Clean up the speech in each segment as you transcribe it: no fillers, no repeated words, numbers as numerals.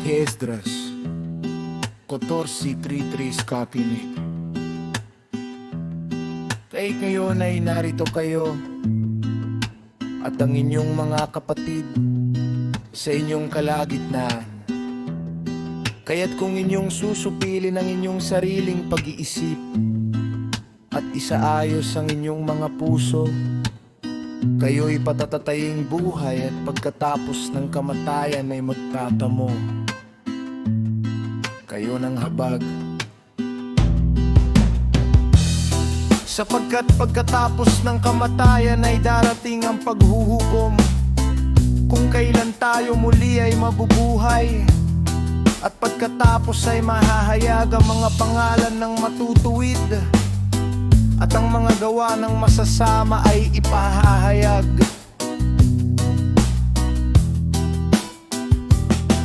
Esdras 14:33 kapilit. Kahit ngayon ay narito kayo at ang inyong mga kapatid sa inyong kalagitnaan. Kaya't kung inyong susupilin ang inyong sariling pag-iisip at isaayos ang inyong mga puso, kayo'y patatataying buhay at pagkatapos ng kamatayan ay magtatamo kayo ng habag. Sapagkat pagkatapos ng kamatayan ay darating ang paghuhukom, kung kailan tayo muli ay mabubuhay. At pagkatapos ay mahahayag ang mga pangalan ng matutuwid, at ang mga gawa ng masasama ay ipahahayag.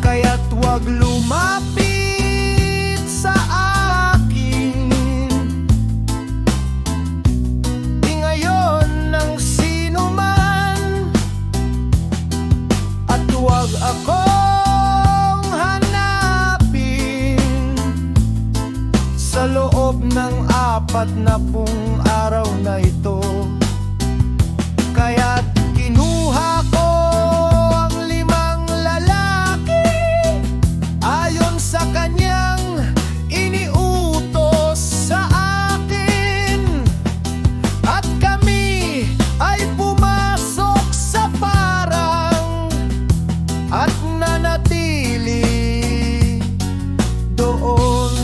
Kaya't huwag lumapit sa akin, di ngayon ng sino man, at huwag akong hanapin sa loob ng 40 araw na ito. Kaya't kinuha ko ang 5 lalaki ayon sa kanyang iniutos sa akin, at kami ay pumasok sa parang at nanatili doon.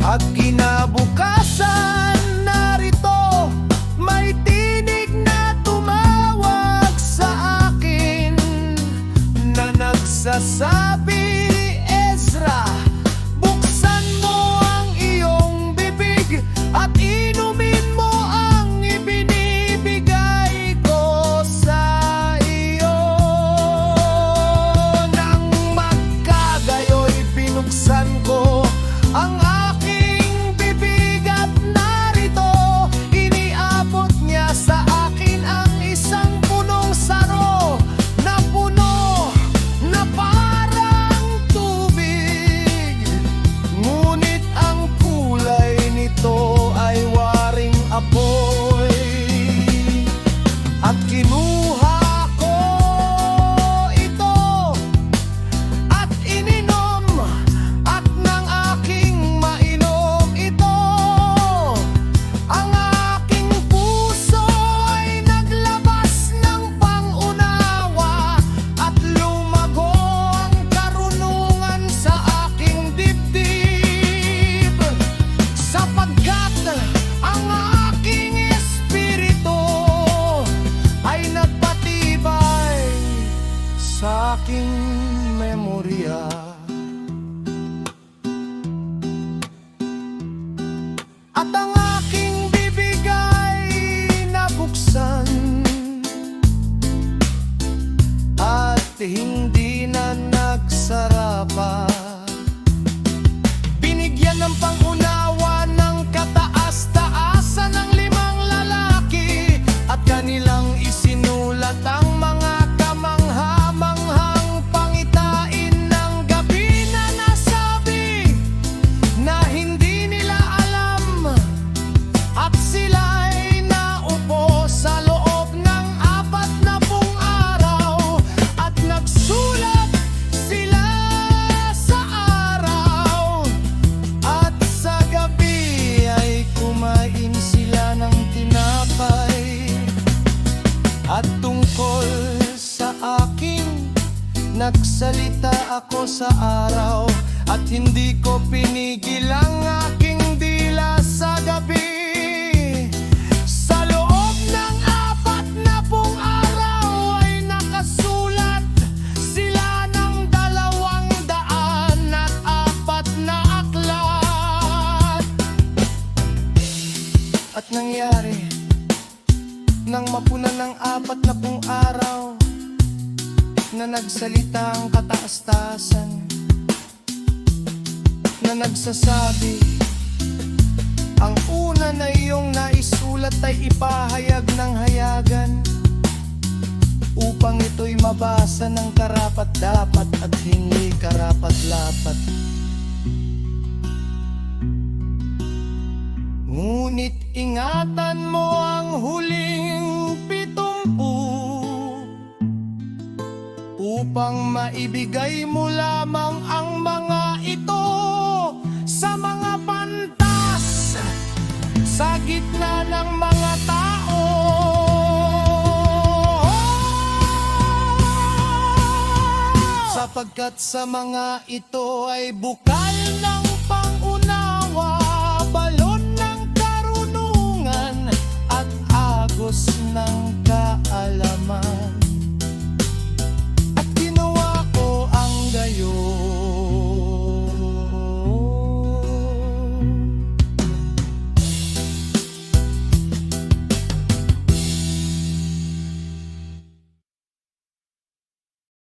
At kinabukasan, narito may tinig na tumawag sa akin na nagsasabi, Ezra, buksan mo ang iyong bibig at inumin mo ang ibinibigay ko sa iyo. Nang magkagayo'y binuksan ko ang aking bibig at narito iniabot niya sa akin ang isang punong saro na puno na parang tubig. Ngunit ang kulay nito ay waring apoy. At kinuha ko ito at ininom, at nang aking mainom ito, ang aking puso ay naglabas ng pangunawa, at lumago ang karunungan sa aking dibdib. Sapagkat ang aking espiritu ay nagpatibay sa aking memorya. At ang aking bibig ay nabuksan, at hindi na nagsara pa. Binigyan ng pangunawa ng kataas-taasan ng 5 lalaki, at kanilang isinulat ang mga kamangha-manghang pangitain ng gabi na nasabi na hindi nila alam. At sila'y naupo sa loob ng 40 araw, at nagsulat sila sa araw, at sa gabi ay kumain sila ng tinapay. At tungkol sa akin, nagsalita ako sa araw, at hindi ko pinigil ang aking dila sa gabi. Sa loob ng 40 araw ay nakasulat sila ng 204 na aklat. At nangyari, nang mapunan ng 40 araw, na nagsalita ang kataas-taasan, na nagsasabi, ang una na iyong naisulat ay ipahayag ng hayagan, upang upang ito'y mabasa ng karapat-dapat at hindi karapat-lapat. Ngunit ingatan mo ang huling 70 upang maibigay mo lamang ang mga ito sa mga pantas sa gitna ng mga tao. Sapagkat sa mga ito ay bukal na